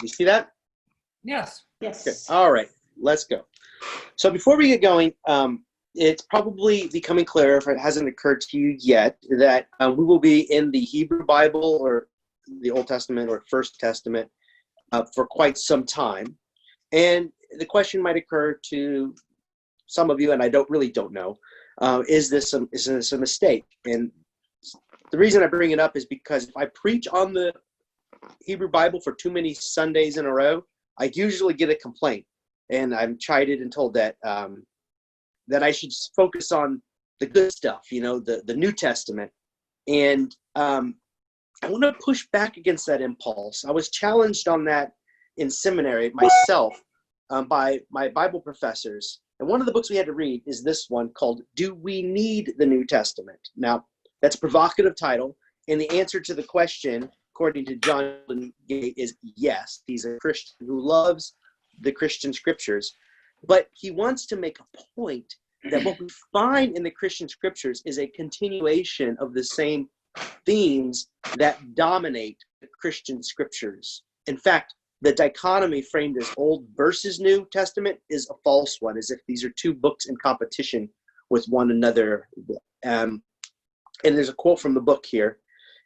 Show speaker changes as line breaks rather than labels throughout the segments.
You see that?
Yes.
Yes.
Okay. All right, let's go. So before we get going, it's probably becoming clear, if it hasn't occurred to you yet, that we will be in the Hebrew Bible or the Old Testament or First Testament for quite some time. And the question might occur to some of you, and I don't know, is this a mistake? And the reason I bring it up is because if I preach on the Hebrew Bible for too many Sundays in a row, I usually get a complaint, and I'm chided and told that that I should focus on the good stuff, the New Testament. And I want to push back against that impulse. I was challenged on that in seminary myself by my Bible professors. And one of the books we had to read is this one called Do We Need the New Testament? Now, that's a provocative title. And the answer to the question, according to John Gay, is yes. He's a Christian who loves the Christian scriptures. But he wants to make a point that what we find in the Christian scriptures is a continuation of the same themes that dominate the Christian scriptures. In fact, the dichotomy framed as Old versus New Testament is a false one, as if these are two books in competition with one another. And there's a quote from the book here.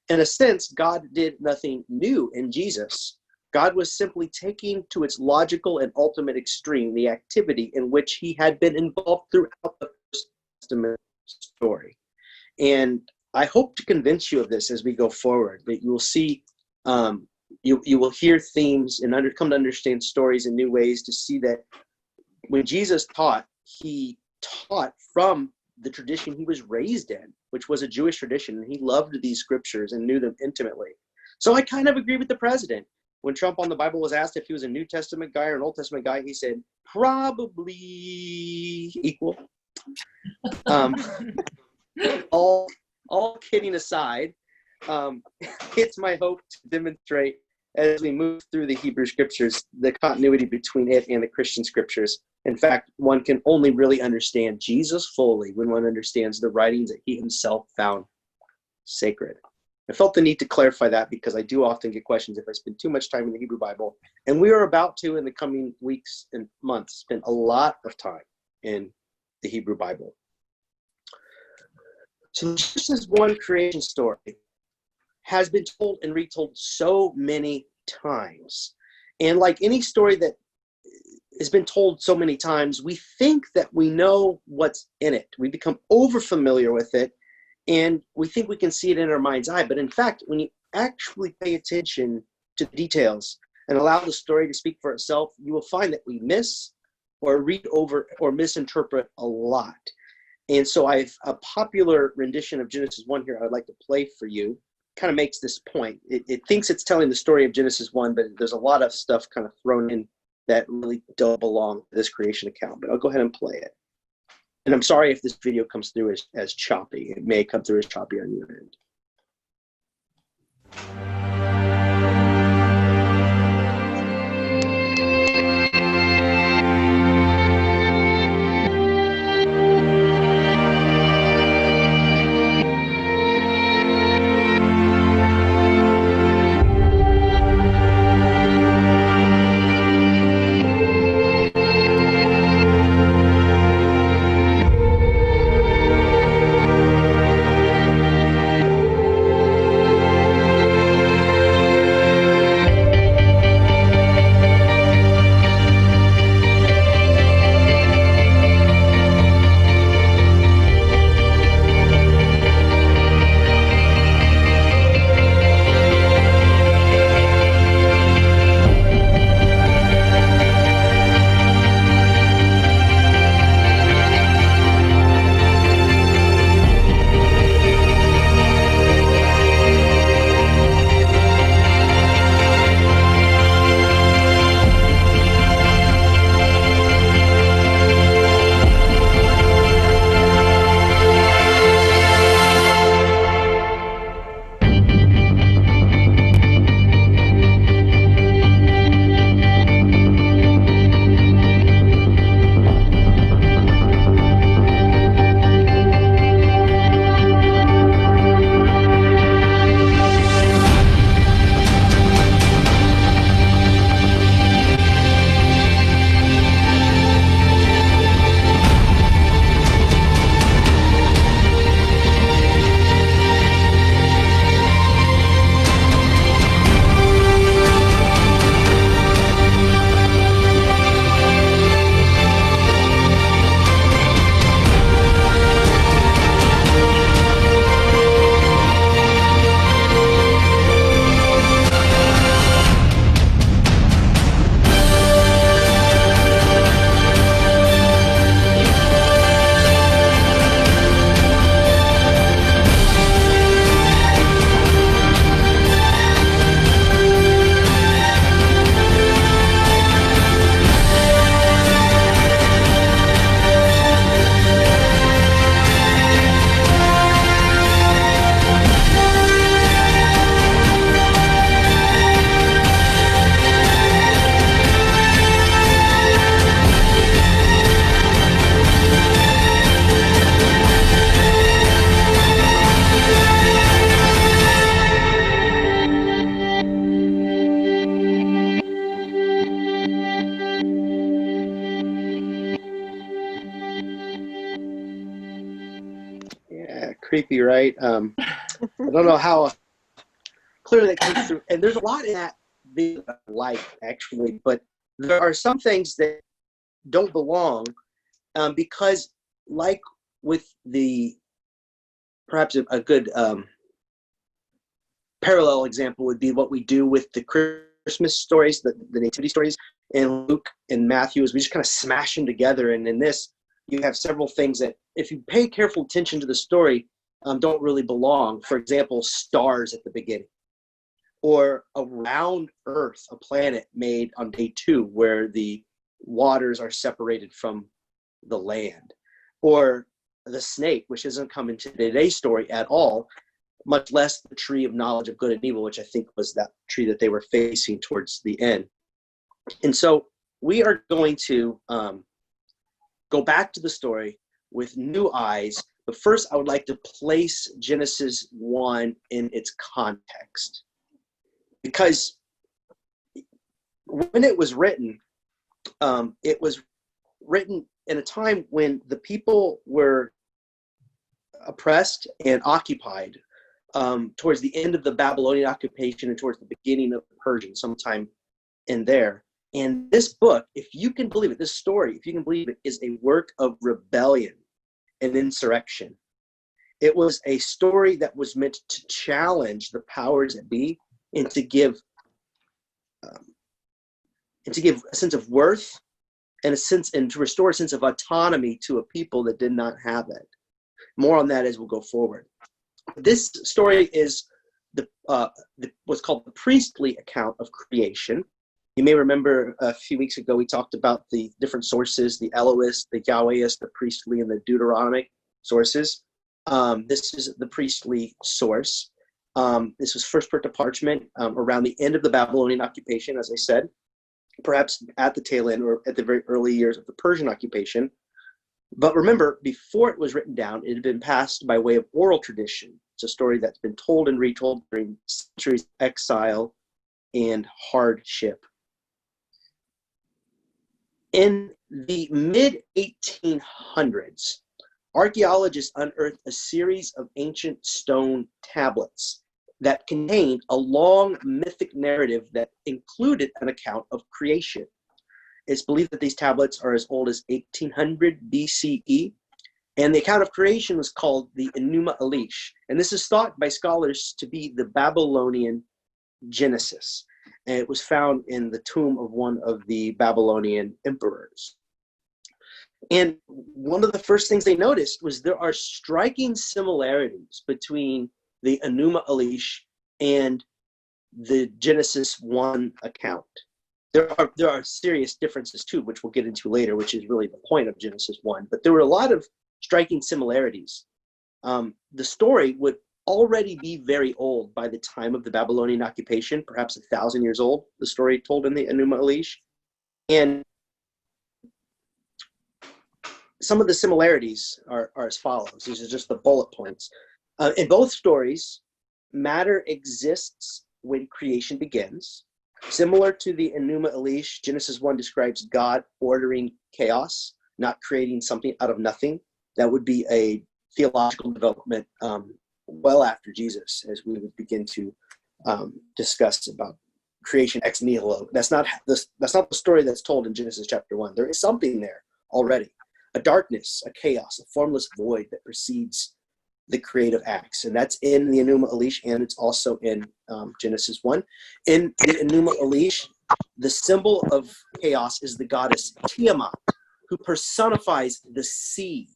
In a sense, God did nothing new in Jesus. God was simply taking to its logical and ultimate extreme the activity in which he had been involved throughout the First Testament story. And I hope to convince you of this as we go forward, that you will see, you will hear themes and come to understand stories in new ways, to see that when Jesus taught, he taught from the tradition he was raised in, which was a Jewish tradition, and he loved these scriptures and knew them intimately. So I kind of agree with the president. When Trump on the Bible was asked if he was a New Testament guy or an Old Testament guy, he said, probably equal. All kidding aside, it's my hope to demonstrate as we move through the Hebrew scriptures, the continuity between it and the Christian scriptures. In fact, one can only really understand Jesus fully when one understands the writings that he himself found sacred. I felt the need to clarify that because I do often get questions if I spend too much time in the Hebrew Bible. And we are about to, in the coming weeks and months, spend a lot of time in the Hebrew Bible. So Genesis 1 creation story has been told and retold so many times. And like any story that has been told so many times, we think that we know what's in it. We become over familiar with it, and we think we can see it in our mind's eye. But in fact, when you actually pay attention to the details and allow the story to speak for itself, you will find that we miss or read over or misinterpret a lot. And so I've a popular rendition of Genesis 1 here I would like to play for you. Kind of makes this point. It thinks it's telling the story of Genesis 1, but there's a lot of stuff kind of thrown in that really don't belong to this creation account. But I'll go ahead and play it. And I'm sorry if this video comes through as choppy. It may come through as choppy on your end. creepy, right? I don't know how clearly that comes through. And there's a lot in that video that I like, actually, but there are some things that don't belong because, like with the perhaps a good parallel example would be what we do with the Christmas stories, the nativity stories in Luke and Matthew, is we just kind of smash them together. And in this, you have several things that, if you pay careful attention to the story, don't really belong. For example, stars at the beginning, or a round Earth, a planet made on day 2 where the waters are separated from the land, or the snake, which doesn't come into today's story at all, much less the tree of knowledge of good and evil, which I think was that tree that they were facing towards the end. And so we are going to go back to the story with new eyes. But first, I would like to place Genesis 1 in its context. Because when it was written in a time when the people were oppressed and occupied towards the end of the Babylonian occupation and towards the beginning of the Persian, sometime in there. And this book, if you can believe it, this story, if you can believe it, is a work of rebellion and insurrection. It was a story that was meant to challenge the powers that be and to give a sense of worth and to restore a sense of autonomy to a people that did not have it. More on that as we'll go forward. This story is what's called the priestly account of creation. You may remember a few weeks ago we talked about the different sources, the Elohist, the Yahwehist, the priestly, and the Deuteronomic sources. This is the priestly source. This was first put to parchment around the end of the Babylonian occupation, as I said, perhaps at the tail end or at the very early years of the Persian occupation. But remember, before it was written down, it had been passed by way of oral tradition. It's a story that's been told and retold during centuries of exile and hardship. In the mid-1800s, archaeologists unearthed a series of ancient stone tablets that contained a long mythic narrative that included an account of creation. It's believed that these tablets are as old as 1800 BCE, and the account of creation was called the Enuma Elish. And this is thought by scholars to be the Babylonian Genesis. And it was found in the tomb of one of the Babylonian emperors. And one of the first things they noticed was there are striking similarities between the Enuma Elish and the Genesis 1 account. There are serious differences too, which we'll get into later, which is really the point of Genesis 1. But there were a lot of striking similarities. The story would already be very old by the time of the Babylonian occupation, perhaps 1,000 years old, the story told in the Enuma Elish. And some of the similarities are as follows. These are just the bullet points. In both stories, matter exists when creation begins. Similar to the Enuma Elish, Genesis 1 describes God ordering chaos, not creating something out of nothing. That would be a theological development well after Jesus, as we would begin to discuss about creation ex nihilo. That's not the story that's told in Genesis chapter 1. There is something there already. A darkness, a chaos, a formless void that precedes the creative acts. And that's in the Enuma Elish, and it's also in Genesis 1. In the Enuma Elish, the symbol of chaos is the goddess Tiamat, who personifies the sea,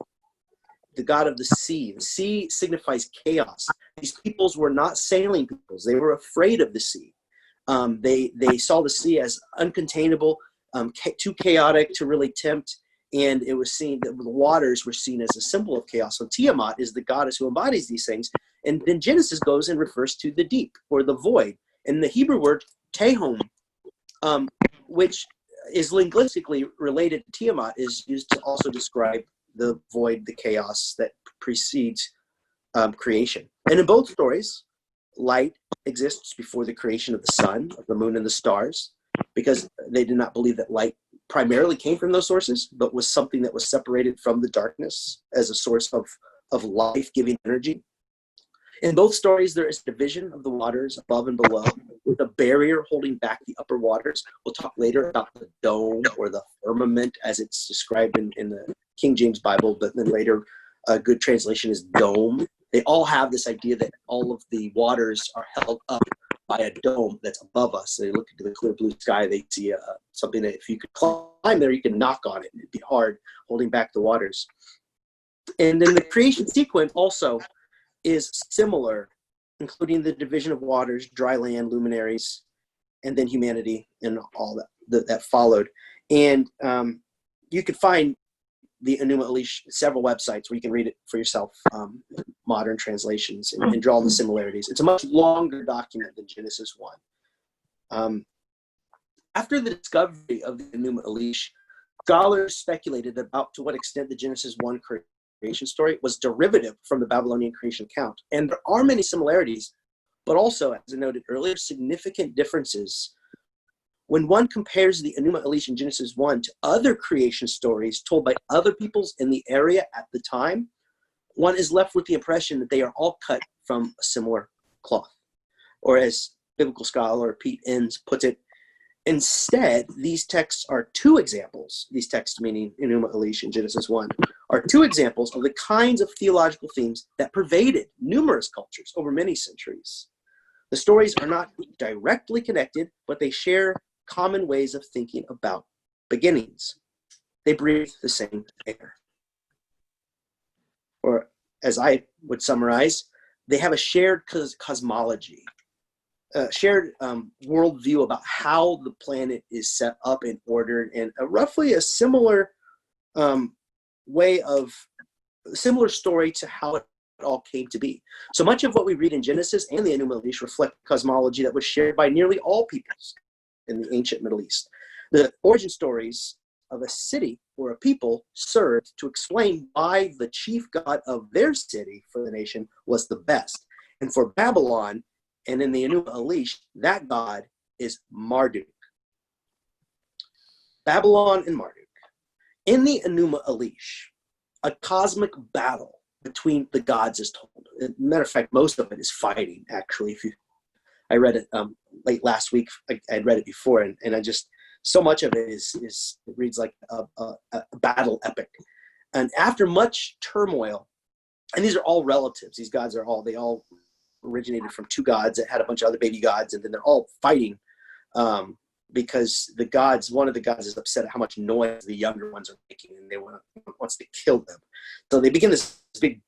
the god of the sea. The sea signifies chaos. These peoples were not sailing peoples. They were afraid of the sea. They saw the sea as uncontainable, too chaotic to really tempt. And it was seen that the waters were seen as a symbol of chaos. So Tiamat is the goddess who embodies these things. And then Genesis goes and refers to the deep or the void. And the Hebrew word tehom, which is linguistically related to Tiamat, is used to also describe the void, the chaos that precedes creation. And in both stories, light exists before the creation of the sun, of the moon, and the stars, because they did not believe that light primarily came from those sources, but was something that was separated from the darkness as a source of of life-giving energy. In both stories, there is a division of the waters above and below, with a barrier holding back the upper waters. We'll talk later about the dome or the firmament as it's described in the King James Bible, but then later a good translation is dome. They all have this idea that all of the waters are held up by a dome that's above us. They look into the clear blue sky, they see something that if you could climb there, you could knock on it. It'd be hard holding back the waters. And then the creation sequence also is similar, including the division of waters, dry land, luminaries, and then humanity and all that followed. And you could find the Enuma Elish, several websites where you can read it for yourself, modern translations, and draw the similarities. It's a much longer document than Genesis 1. After the discovery of the Enuma Elish, scholars speculated about to what extent the Genesis 1 creation story was derivative from the Babylonian creation account. And there are many similarities, but also, as I noted earlier, significant differences. When one compares the Enuma Elish in Genesis 1 to other creation stories told by other peoples in the area at the time, one is left with the impression that they are all cut from a similar cloth. Or as biblical scholar Pete Enns puts it, instead, these texts are two examples, these texts meaning Enuma Elish in Genesis 1, are two examples of the kinds of theological themes that pervaded numerous cultures over many centuries. The stories are not directly connected, but they share common ways of thinking about beginnings. They breathe the same air. Or, as I would summarize, they have a shared cosmology, a shared worldview about how the planet is set up and ordered, and roughly a similar similar story to how it all came to be. So much of what we read in Genesis and the Enuma Elish reflect cosmology that was shared by nearly all peoples in the ancient Middle East. The origin stories of a city or a people served to explain why the chief god of their city for the nation was the best. And for Babylon, and in the Enuma Elish, that god is Marduk. Babylon and Marduk. In the Enuma Elish, a cosmic battle between the gods is told. As a matter of fact, most of it is fighting, actually. I read it late last week. I'd read it before, and I just, so much of it is it reads like a battle epic. And after much turmoil, and these are all relatives. These gods they all originated from two gods that had a bunch of other baby gods, and then they're all fighting because one of the gods is upset at how much noise the younger ones are making, and wants to kill them. So they begin this big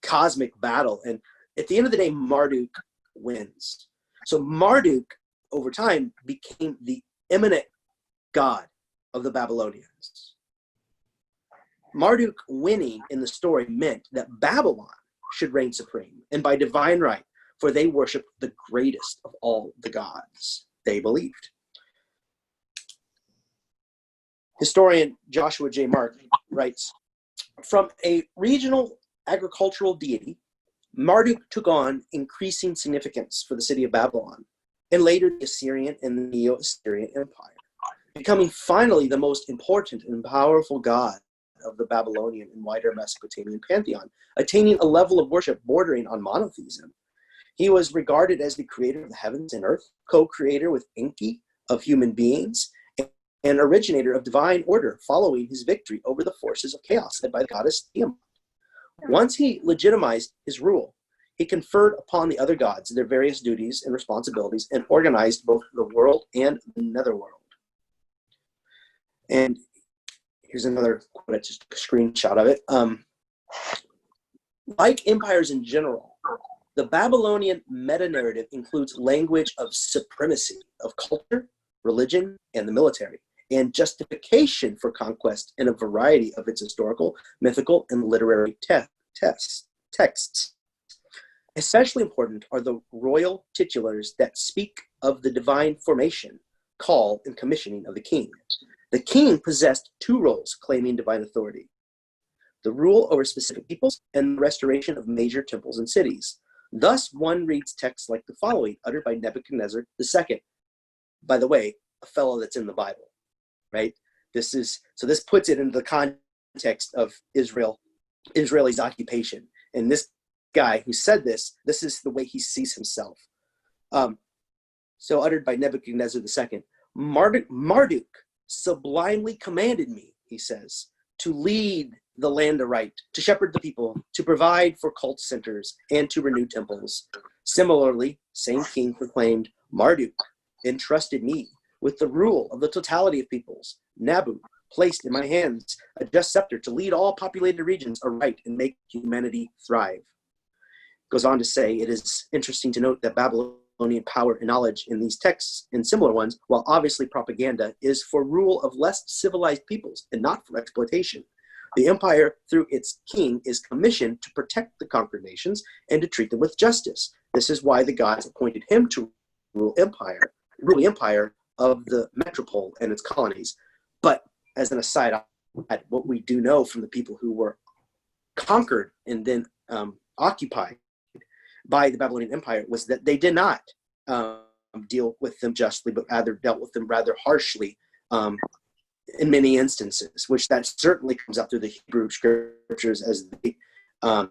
cosmic battle, and at the end of the day, Marduk wins. So Marduk, over time, became the eminent god of the Babylonians. Marduk winning in the story meant that Babylon should reign supreme, and by divine right, for they worshiped the greatest of all the gods, they believed. Historian Joshua J. Mark writes, from a regional agricultural deity, Marduk took on increasing significance for the city of Babylon, and later the Assyrian and the Neo-Assyrian Empire, becoming finally the most important and powerful god of the Babylonian and wider Mesopotamian pantheon, attaining a level of worship bordering on monotheism. He was regarded as the creator of the heavens and earth, co-creator with Enki of human beings, and originator of divine order following his victory over the forces of chaos led by the goddess Tiamat. Once he legitimized his rule, he conferred upon the other gods their various duties and responsibilities and organized both the world and the netherworld. And here's another quote, just a screenshot of it. Like empires in general, the Babylonian meta-narrative includes language of supremacy of culture, religion, and the military, and justification for conquest in a variety of its historical, mythical, and literary texts. Especially important are the royal titulars that speak of the divine formation, call, and commissioning of the king. The king possessed two roles claiming divine authority: the rule over specific peoples and the restoration of major temples and cities. Thus, one reads texts like the following, uttered by Nebuchadnezzar II, by the way, a fellow that's in the Bible, right? This puts it into the context of Israel Israel's occupation. And this guy who said this is the way he sees himself. So uttered by Nebuchadnezzar II, Marduk sublimely commanded me, he says, to lead the land aright, to shepherd the people, to provide for cult centers, and to renew temples. Similarly, same king proclaimed, Marduk entrusted me with the rule of the totality of peoples. Nabu placed in my hands a just scepter to lead all populated regions aright and make humanity thrive. Goes on to say, it is interesting to note that Babylonian power and knowledge in these texts and similar ones, while obviously propaganda, is for rule of less civilized peoples and not for exploitation. The empire, through its king, is commissioned to protect the conquered nations and to treat them with justice. This is why the gods appointed him to rule the empire of the metropole and its colonies. But as an aside, what we do know from the people who were conquered and then occupied by the Babylonian Empire was that they did not deal with them justly, but rather dealt with them rather harshly in many instances, which that certainly comes out through the Hebrew scriptures as they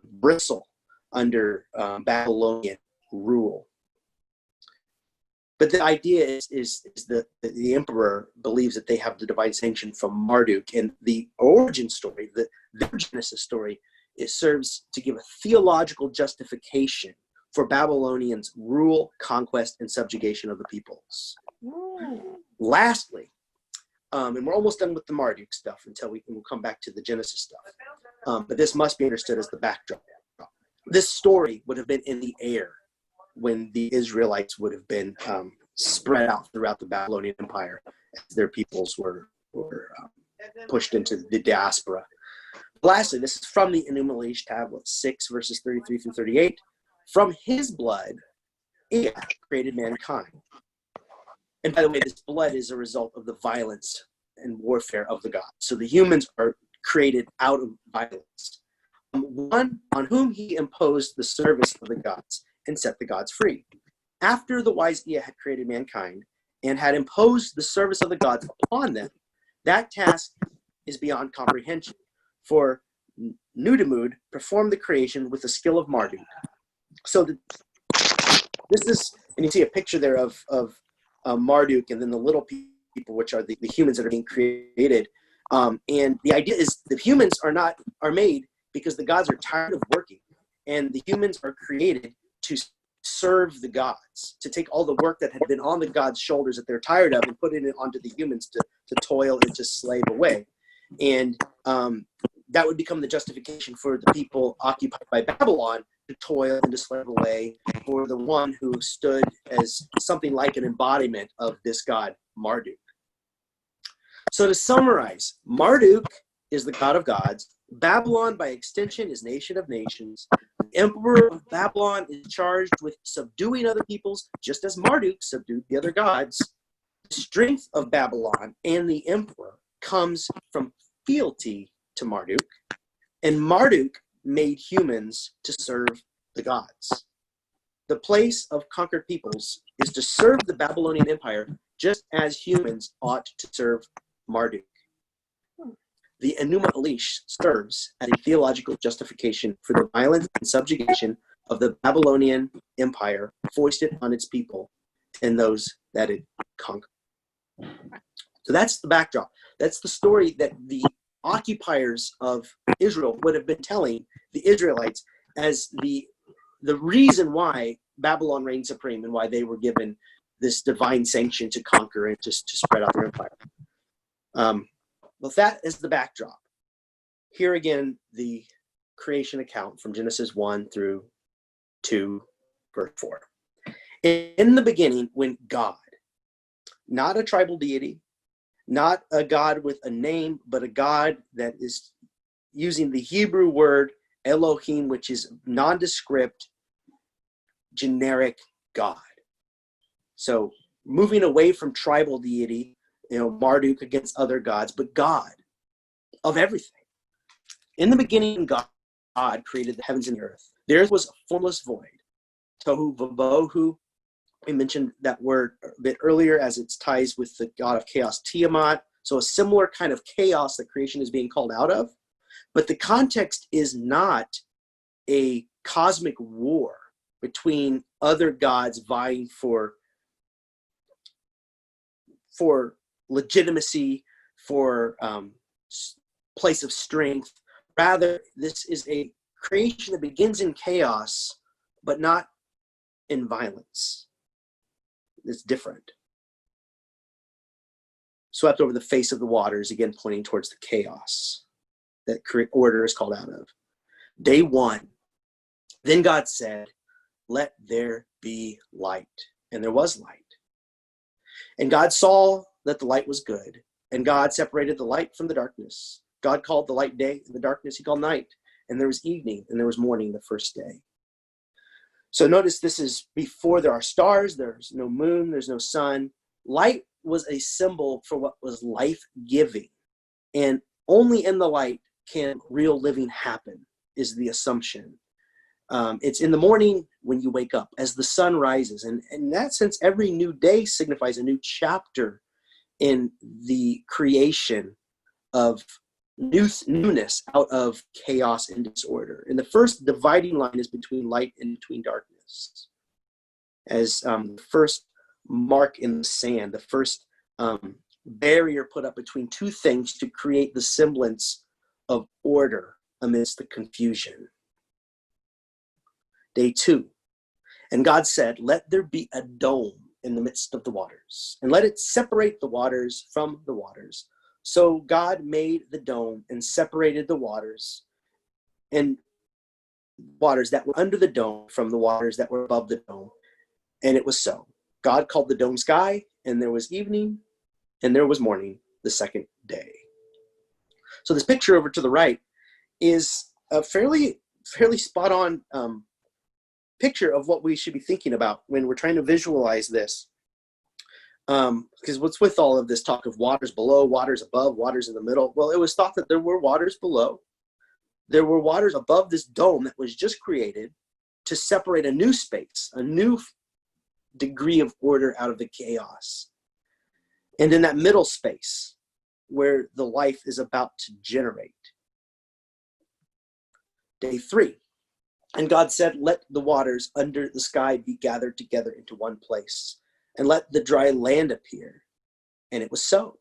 bristle under Babylonian rule. But the idea is that the emperor believes that they have the divine sanction from Marduk, and the origin story, the Genesis story, it serves to give a theological justification for Babylonians' rule, conquest, and subjugation of the peoples. Lastly, and we're almost done with the Marduk stuff until we'll come back to the Genesis stuff. But this must be understood as the backdrop. This story would have been in the air when the Israelites would have been spread out throughout the Babylonian Empire as their peoples were pushed into the diaspora. Lastly, this is from the Enuma Elish tablet 6, verses 33 through 38. From his blood, Ea created mankind. And by the way, this blood is a result of the violence and warfare of the gods. So the humans are created out of violence. One on whom he imposed the service of the gods and set the gods free. After the wise Ea had created mankind and had imposed the service of the gods upon them, that task is beyond comprehension. For Nudimmud performed the creation with the skill of Marduk. So this is, and you see a picture there of Marduk and then the little people, which are the humans that are being created. And the idea is the humans are made because the gods are tired of working, and the humans are created to serve the gods, to take all the work that had been on the gods' shoulders that they're tired of and put it onto the humans to toil and to slave away. And that would become the justification for the people occupied by Babylon to toil and to slave away for the one who stood as something like an embodiment of this god, Marduk. So to summarize, Marduk is the god of gods. Babylon, by extension, is nation of nations. The emperor of Babylon is charged with subduing other peoples, just as Marduk subdued the other gods. The strength of Babylon and the emperor comes from fealty to Marduk, and Marduk made humans to serve the gods. The place of conquered peoples is to serve the Babylonian Empire just as humans ought to serve Marduk. The Enuma Elish serves as a theological justification for the violence and subjugation of the Babylonian Empire foisted on its people and those that it conquered. So that's the backdrop. That's the story that the occupiers of Israel would have been telling the Israelites as the reason why Babylon reigned supreme and why they were given this divine sanction to conquer and to spread out their empire. Well, that is the backdrop. Here again, the creation account from Genesis 1 through 2, verse 4. In the beginning, when God, not a tribal deity, not a God with a name, but a God that is using the Hebrew word Elohim, which is nondescript, generic God. So moving away from tribal deity, Marduk against other gods, but God of everything. In the beginning, God created the heavens and the earth. The earth was a formless void. Tohu vavohu. We mentioned that word a bit earlier as it ties with the god of chaos, Tiamat. So a similar kind of chaos that creation is being called out of. But the context is not a cosmic war between other gods vying for legitimacy, for place of strength. Rather, this is a creation that begins in chaos, but not in violence. It's different. Swept over the face of the waters, again pointing towards the chaos that order is called out of. Day 1, then God said, let there be light. And there was light. And God saw that the light was good. And God separated the light from the darkness. God called the light day, and the darkness he called night. And there was evening, and there was morning the first day. So notice this is before there are stars, there's no moon, there's no sun. Light was a symbol for what was life-giving. And only in the light can real living happen, is the assumption. It's in the morning when you wake up, as the sun rises. And in that sense, every new day signifies a new chapter in the creation of newness out of chaos and disorder. And the first dividing line is between light and between darkness. As the first mark in the sand, the first barrier put up between two things to create the semblance of order amidst the confusion. Day 2, and God said, let there be a dome in the midst of the waters, and let it separate the waters from the waters. So God made the dome and separated the waters and waters that were under the dome from the waters that were above the dome. And it was so. God called the dome sky, and there was evening, and there was morning the second day. So this picture over to the right is a fairly spot on picture of what we should be thinking about when we're trying to visualize this. Because what's with all of this talk of waters below, waters above, waters in the middle? Well, it was thought that there were waters below. There were waters above this dome that was just created to separate a new space, a new degree of order out of the chaos. And in that middle space where the life is about to generate. Day 3. And God said, let the waters under the sky be gathered together into one place, and let the dry land appear. And it was so.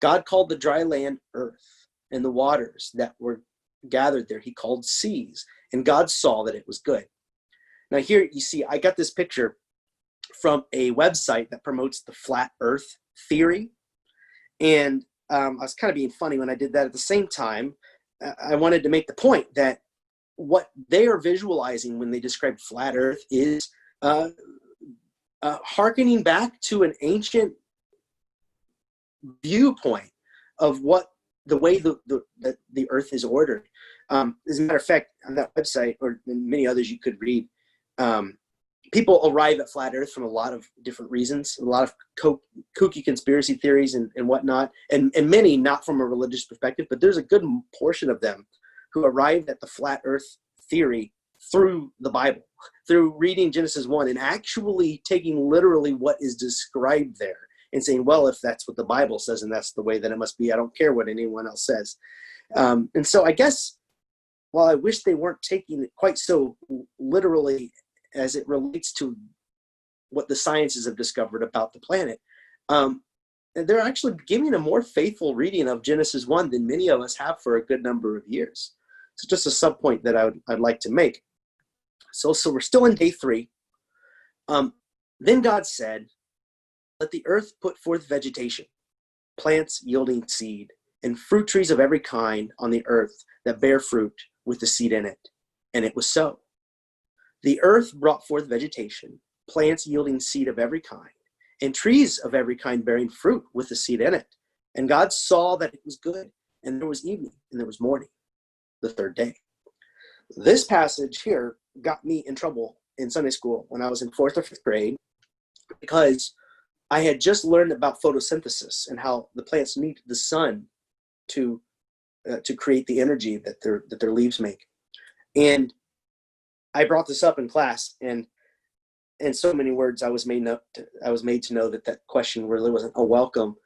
God called the dry land earth, and the waters that were gathered there he called seas. And God saw that it was good. Now here you see, I got this picture from a website that promotes the flat earth theory. And I was kind of being funny when I did that. At the same time, I wanted to make the point that what they are visualizing when they describe flat earth is hearkening back to an ancient viewpoint of what the way the earth is ordered. As a matter of fact, on that website, or many others you could read, people arrive at flat earth from a lot of different reasons, a lot of kooky conspiracy theories and whatnot, and many not from a religious perspective, but there's a good portion of them who arrived at the flat earth theory through the Bible, through reading Genesis 1 and actually taking literally what is described there and saying, well, if that's what the Bible says and that's the way that it must be, I don't care what anyone else says. And so I guess, while I wish they weren't taking it quite so literally as it relates to what the sciences have discovered about the planet, they're actually giving a more faithful reading of Genesis 1 than many of us have for a good number of years. So just a sub point that I'd like to make. So we're still in day 3. Then God said, let the earth put forth vegetation, plants yielding seed, and fruit trees of every kind on the earth that bear fruit with the seed in it. And it was so. The earth brought forth vegetation, plants yielding seed of every kind, and trees of every kind bearing fruit with the seed in it. And God saw that it was good, and there was evening, and there was morning, the third day. This passage here got me in trouble in Sunday school when I was in 4th or 5th grade, because I had just learned about photosynthesis and how the plants need the sun to create the energy that their leaves make. And I brought this up in class, and in so many words, I was made to know that question really wasn't a welcome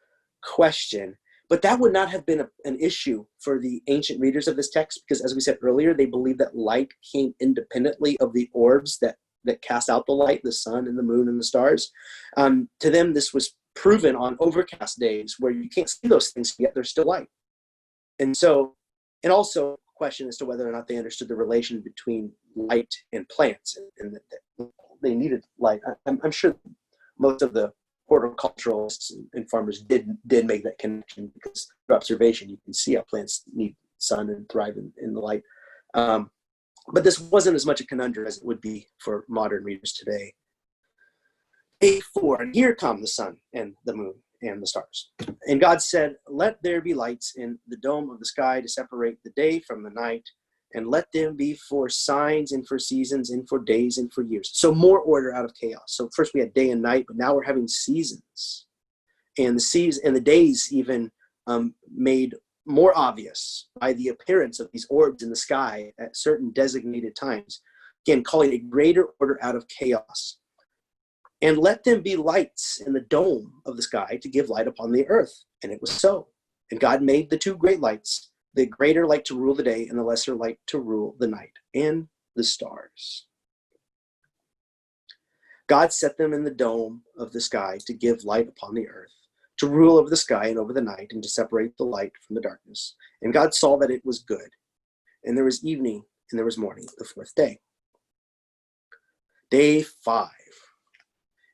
question. But that would not have been an issue for the ancient readers of this text, because as we said earlier, they believed that light came independently of the orbs that cast out the light, the sun and the moon and the stars. To them, this was proven on overcast days where you can't see those things, yet they're still light. And so, and also question as to whether or not they understood the relation between light and plants, and that they needed light. I'm sure most of the horticulturalists and farmers did make that connection, because through observation you can see how plants need sun and thrive in the light. But this wasn't as much a conundrum as it would be for modern readers today. Day 4, and here come the sun and the moon and the stars. And God said, let there be lights in the dome of the sky to separate the day from the night, and let them be for signs and for seasons and for days and for years. So more order out of chaos. So first we had day and night, but now we're having seasons. And the days even made more obvious by the appearance of these orbs in the sky at certain designated times. Again, calling a greater order out of chaos. And let them be lights in the dome of the sky to give light upon the earth. And it was so. And God made the 2 great lights, the greater light to rule the day and the lesser light to rule the night, and the stars. God set them in the dome of the sky to give light upon the earth, to rule over the sky and over the night, and to separate the light from the darkness. And God saw that it was good. And there was evening and there was morning, the 4th day. Day 5.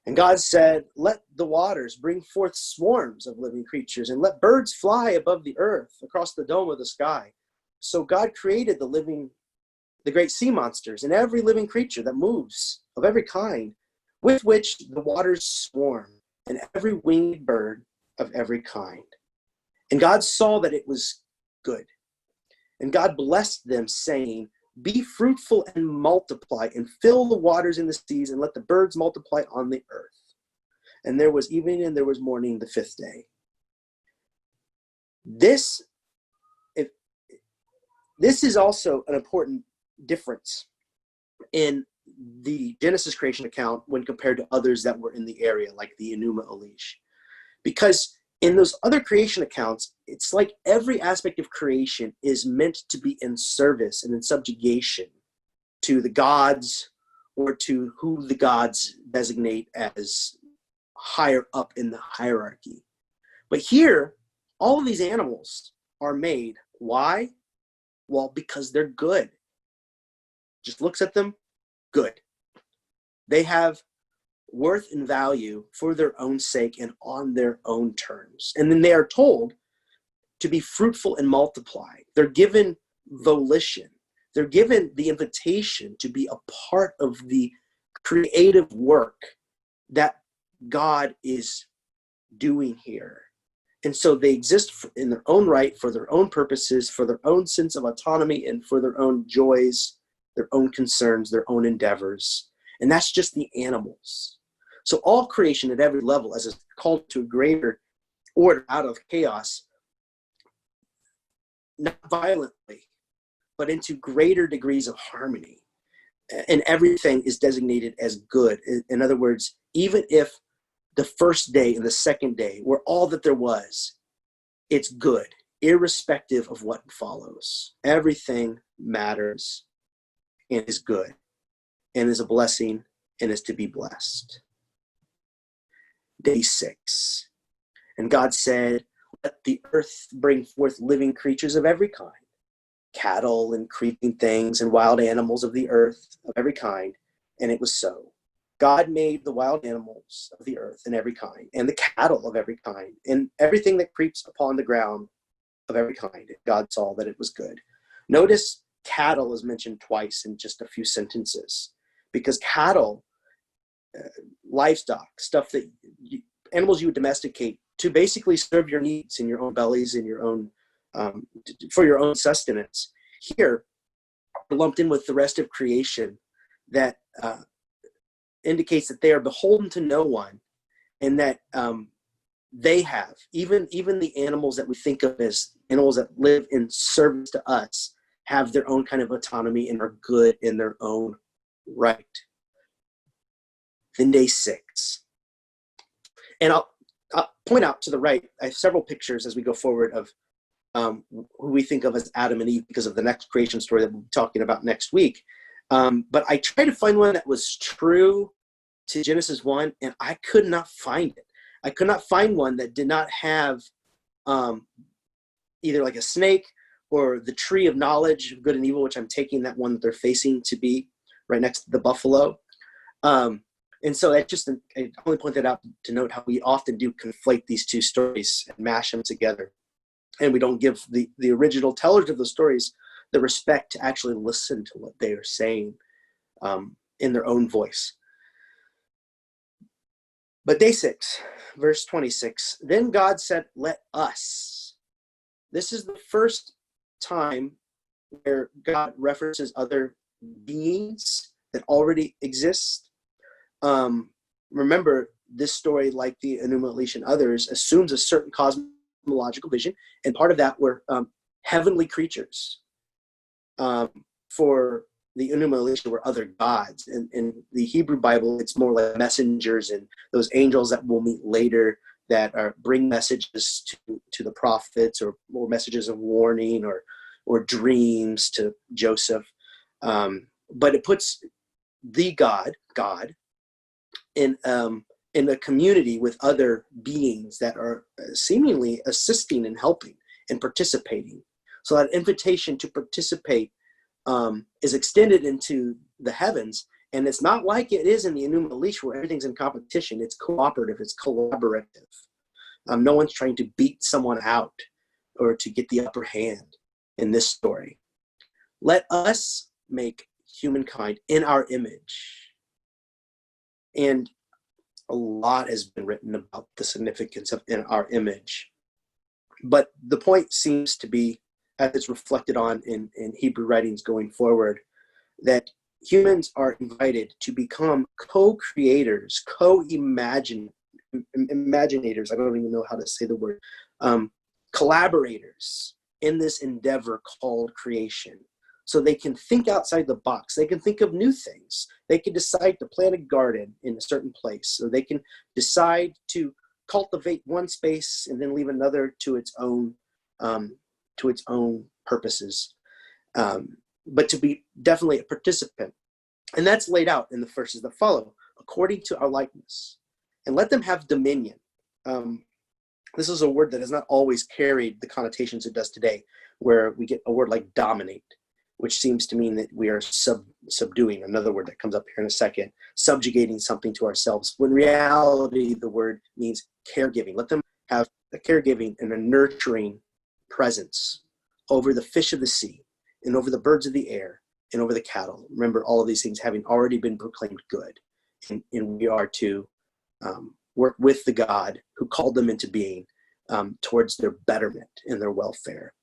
And God said, let the waters bring forth swarms of living creatures, and let birds fly above the earth across the dome of the sky. So God created the great sea monsters, and every living creature that moves of every kind, with which the waters swarm, and every winged bird of every kind. And God saw that it was good. And God blessed them, saying, be fruitful and multiply, and fill the waters in the seas, and let the birds multiply on the earth. And there was evening and there was morning, the 5th day. This is also an important difference in the Genesis creation account when compared to others that were in the area, like the Enuma Elish. Because in those other creation accounts, it's like every aspect of creation is meant to be in service and in subjugation to the gods, or to who the gods designate as higher up in the hierarchy. But here, all of these animals are made. Why? Well, because they're good. Just looks at them, good. They have worth and value for their own sake and on their own terms. And then they are told to be fruitful and multiply. They're given volition. They're given the invitation to be a part of the creative work that God is doing here. And so they exist in their own right, for their own purposes, for their own sense of autonomy, and for their own joys, their own concerns, their own endeavors. And that's just the animals. So all creation at every level, as it's called to a greater order out of chaos, not violently, but into greater degrees of harmony. And everything is designated as good. In other words, even if the first day and the second day were all that there was, it's good, irrespective of what follows. Everything matters and is good and is a blessing and is to be blessed. Day 6. And God said, let the earth bring forth living creatures of every kind, cattle and creeping things and wild animals of the earth of every kind. And it was so. God made the wild animals of the earth in every kind, and the cattle of every kind, and everything that creeps upon the ground of every kind. God saw that it was good. Notice cattle is mentioned twice in just a few sentences, because cattle, livestock, stuff that animals you would domesticate to basically serve your needs in your own bellies and your own for your own sustenance, here lumped in with the rest of creation that indicates that they are beholden to no one, and that they have, even the animals that we think of as animals that live in service to us, have their own kind of autonomy and are good in their own right. Then day 6. And I'll point out to the right, I have several pictures as we go forward of who we think of as Adam and Eve because of the next creation story that we'll be talking about next week. But I tried to find one that was true to Genesis 1, and I could not find it. I could not find one that did not have either like a snake or the tree of knowledge of good and evil, which I'm taking that one that they're facing to be right next to the buffalo. And so I only point that out to note how we often do conflate these two stories and mash them together. And we don't give the original tellers of the stories the respect to actually listen to what they are saying in their own voice. But day 6, verse 26, then God said, let us. This is the first time where God references other beings that already exist. Remember, this story, like the Enuma Elish and others, assumes a certain cosmological vision, and part of that were heavenly creatures. For the Enuma Elish were other gods. In the Hebrew Bible, it's more like messengers and those angels that we'll meet later that bring messages to the prophets, or messages of warning or dreams to Joseph. But it puts the God in a community with other beings that are seemingly assisting and helping and participating. So that invitation to participate is extended into the heavens, and it's not like it is in the Enuma Elish where everything's in competition. It's cooperative, it's collaborative. No one's trying to beat someone out or to get the upper hand in this story. Let us make humankind in our image. And a lot has been written about the significance of in our image. But the point seems to be, as it's reflected on in Hebrew writings going forward, that humans are invited to become co-creators, co-imaginators, I don't even know how to say the word, collaborators in this endeavor called creation. So they can think outside the box. They can think of new things. They can decide to plant a garden in a certain place. So they can decide to cultivate one space and then leave another to its own purposes. But to be definitely a participant. And that's laid out in the verses that follow, according to our likeness. And let them have dominion. This is a word that has not always carried the connotations it does today, where we get a word like dominate, which seems to mean that we are subduing, another word that comes up here in a second, subjugating something to ourselves. When in reality, the word means caregiving. Let them have a caregiving and a nurturing presence over the fish of the sea and over the birds of the air and over the cattle. Remember, all of these things having already been proclaimed good. And we are to work with the God who called them into being towards their betterment and their welfare.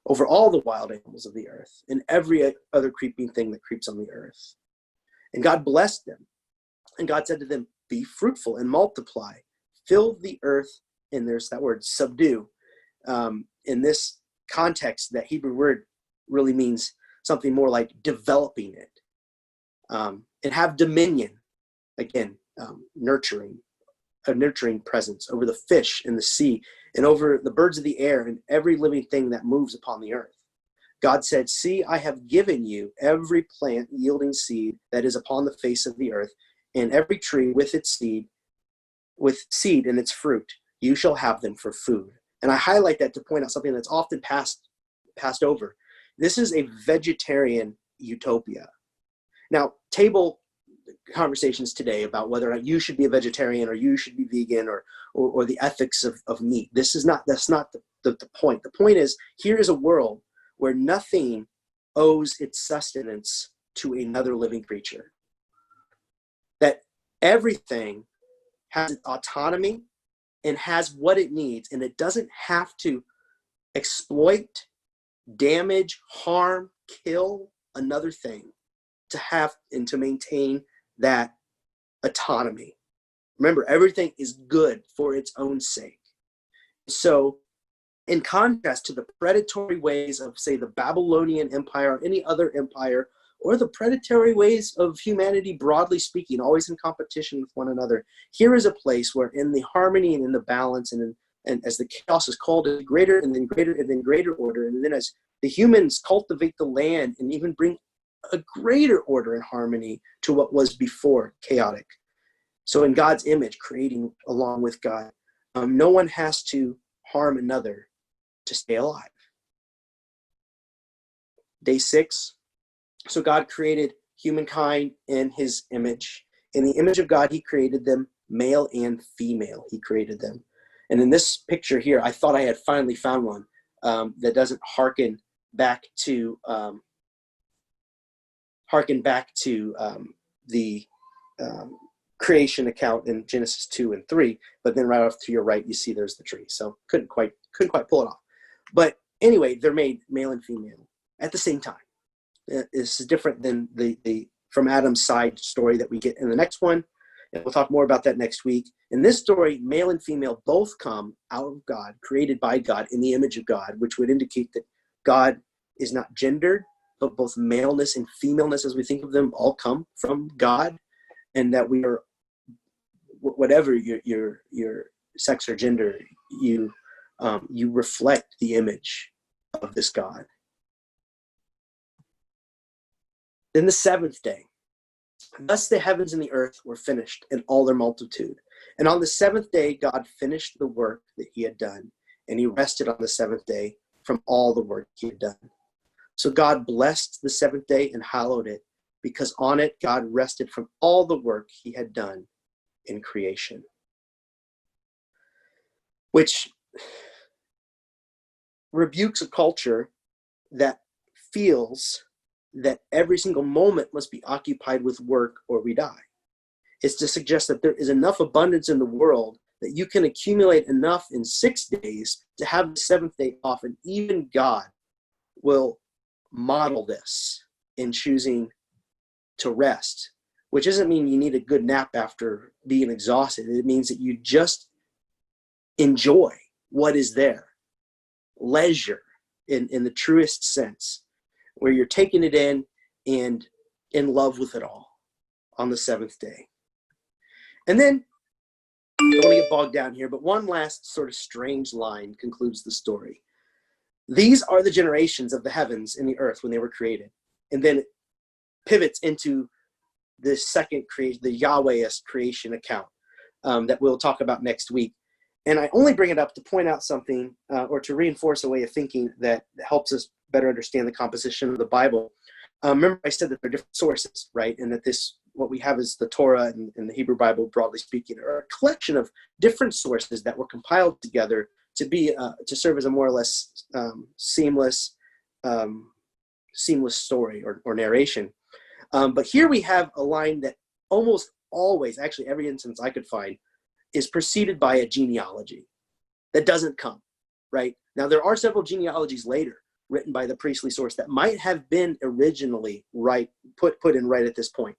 Over all the wild animals of the earth and every other creeping thing that creeps on the earth. And God blessed them. And God said to them, be fruitful and multiply, fill the earth, and there's that word, subdue. In this context, that Hebrew word really means something more like developing it. And have dominion, again, nurturing, a nurturing presence over the fish in the sea and over the birds of the air and every living thing that moves upon the earth. God said, see, I have given you every plant yielding seed that is upon the face of the earth, and every tree with seed in its fruit. You shall have them for food. And I highlight that to point out something that's often passed over. This is a vegetarian utopia. Now, table conversations today about whether or not you should be a vegetarian or you should be vegan or the ethics of meat. That's not the point. The point is, here is a world where nothing owes its sustenance to another living creature. That everything has autonomy and has what it needs, and it doesn't have to exploit, damage, harm, kill another thing to have and to maintain that autonomy. Remember, everything is good for its own sake. So, in contrast to the predatory ways of, say, the Babylonian Empire or any other empire or the predatory ways of humanity, broadly speaking, always in competition with one another. Here is a place where in the harmony and in the balance and as the chaos is called a greater and then greater and then greater order, and then as the humans cultivate the land and even bring a greater order and harmony to what was before chaotic. So in God's image, creating along with God, no one has to harm another to stay alive. Day 6, so God created humankind in his image. In the image of God, he created them, male and female, he created them. And in this picture here, I thought I had finally found one that doesn't harken back to the creation account in Genesis 2 and 3, but then right off to your right, you see there's the tree. So couldn't quite pull it off. But anyway, they're made male and female at the same time. This is different than the from Adam's side story that we get in the next one. And we'll talk more about that next week. In this story, male and female both come out of God, created by God in the image of God, which would indicate that God is not gendered, but both maleness and femaleness, as we think of them, all come from God, and that we are, whatever your sex or gender, you reflect the image of this God. Then the 7th day, thus the heavens and the earth were finished in all their multitude. And on the 7th day, God finished the work that he had done, and he rested on the 7th day from all the work he had done. So God blessed the 7th day and hallowed it, because on it God rested from all the work he had done in creation. Which rebukes a culture that feels that every single moment must be occupied with work or we die. It's to suggest that there is enough abundance in the world that you can accumulate enough in 6 days to have the 7th day off, and even God will model this in choosing to rest, which doesn't mean you need a good nap after being exhausted. It means that you just enjoy what is there. Leisure in the truest sense, where you're taking it in and in love with it all on the 7th day. And then, I don't want to get bogged down here, but one last sort of strange line concludes the story. These are the generations of the heavens and the earth when they were created. And then it pivots into the second creation, the Yahwehist creation account that we'll talk about next week. And I only bring it up to point out something or to reinforce a way of thinking that helps us better understand the composition of the Bible. Remember I said that there are different sources, right? And that what we have is the Torah and the Hebrew Bible, broadly speaking, are a collection of different sources that were compiled together to serve as a more or less seamless story or narration. But here we have a line that almost always, actually every instance I could find, is preceded by a genealogy that doesn't come, right? Now, there are several genealogies later written by the priestly source that might have been originally put in right at this point.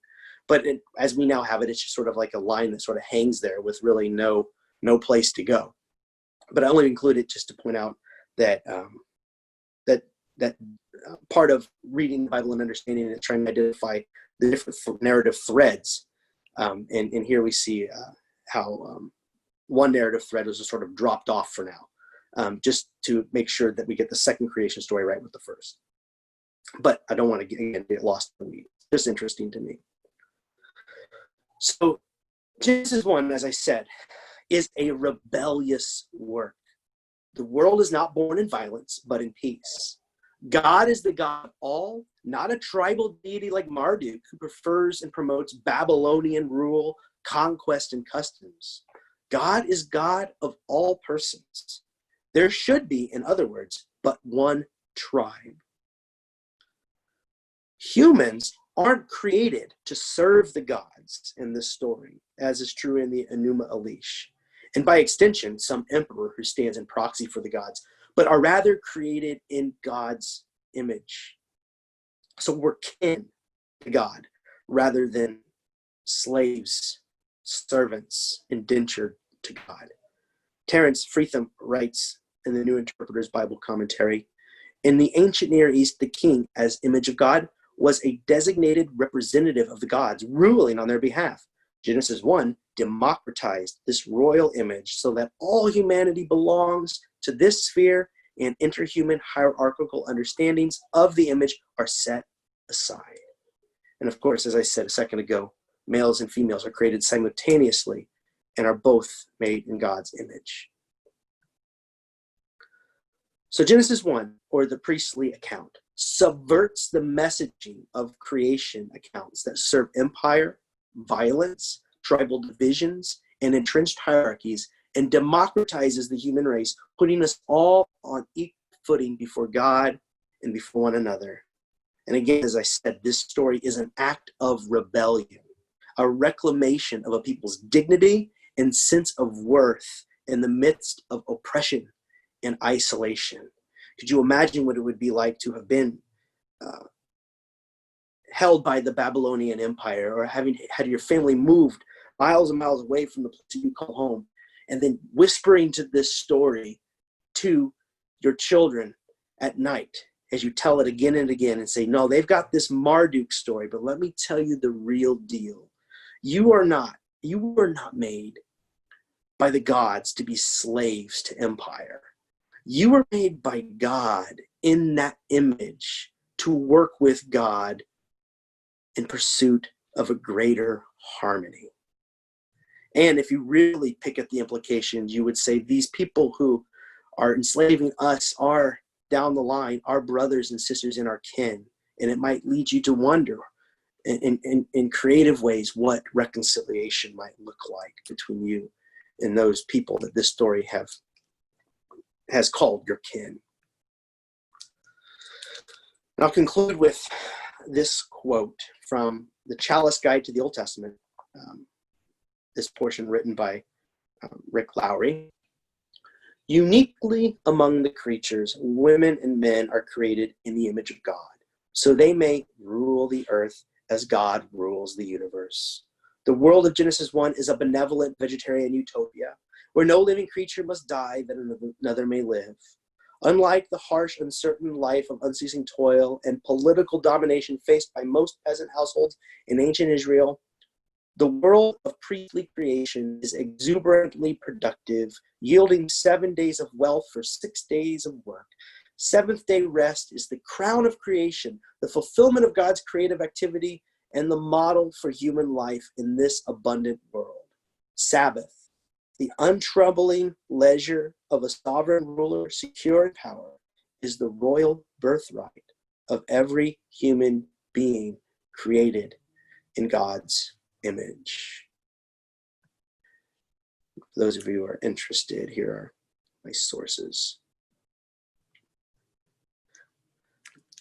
But as we now have it, it's just sort of like a line that sort of hangs there with really no place to go. But I only include it just to point out that part of reading the Bible and understanding it, trying to identify the different narrative threads. And here we see how one narrative thread was just sort of dropped off for now, just to make sure that we get the second creation story right with the first. But I don't want to get lost in the weeds. It's just interesting to me. So Genesis 1, as I said, is a rebellious work. The world is not born in violence, but in peace. God is the God of all, not a tribal deity like Marduk, who prefers and promotes Babylonian rule, conquest, and customs. God is God of all persons. There should be, in other words, but one tribe. Humans aren't created to serve the gods in this story, as is true in the Enuma Elish, and by extension, some emperor who stands in proxy for the gods, but are rather created in God's image. So we're kin to God rather than slaves, servants, indentured to God. Terence Freetham writes in the New Interpreter's Bible Commentary, in the ancient Near East, the king, as image of God, was a designated representative of the gods ruling on their behalf. Genesis 1 democratized this royal image so that all humanity belongs to this sphere, and interhuman hierarchical understandings of the image are set aside. And of course, as I said a second ago, males and females are created simultaneously and are both made in God's image. So Genesis 1, or the priestly account, subverts the messaging of creation accounts that serve empire, violence, tribal divisions, and entrenched hierarchies, and democratizes the human race, putting us all on equal footing before God and before one another. And again, as I said, this story is an act of rebellion, a reclamation of a people's dignity and sense of worth in the midst of oppression and isolation. Could you imagine what it would be like to have been held by the Babylonian Empire, or having had your family moved miles and miles away from the place you call home, and then whispering to this story to your children at night as you tell it again and again and say, no, they've got this Marduk story, but let me tell you the real deal. You were not made by the gods to be slaves to empire. You were made by God in that image to work with God in pursuit of a greater harmony. And if you really pick at the implications, you would say these people who are enslaving us are, down the line, our brothers and sisters in our kin. And it might lead you to wonder in creative ways what reconciliation might look like between you and those people that this story has called your kin. And I'll conclude with this quote from the Chalice Guide to the Old Testament, this portion written by Rick Lowry. Uniquely among the creatures, women and men are created in the image of God, so they may rule the earth as God rules the universe. The world of Genesis 1 is a benevolent vegetarian utopia where no living creature must die that another may live. Unlike the harsh, uncertain life of unceasing toil and political domination faced by most peasant households in ancient Israel, the world of priestly creation is exuberantly productive, yielding 7 days of wealth for 6 days of work. Seventh day rest is the crown of creation, the fulfillment of God's creative activity, and the model for human life in this abundant world. Sabbath, the untroubling leisure of a sovereign ruler secure in power, is the royal birthright of every human being created in God's image. For those of you who are interested, here are my sources.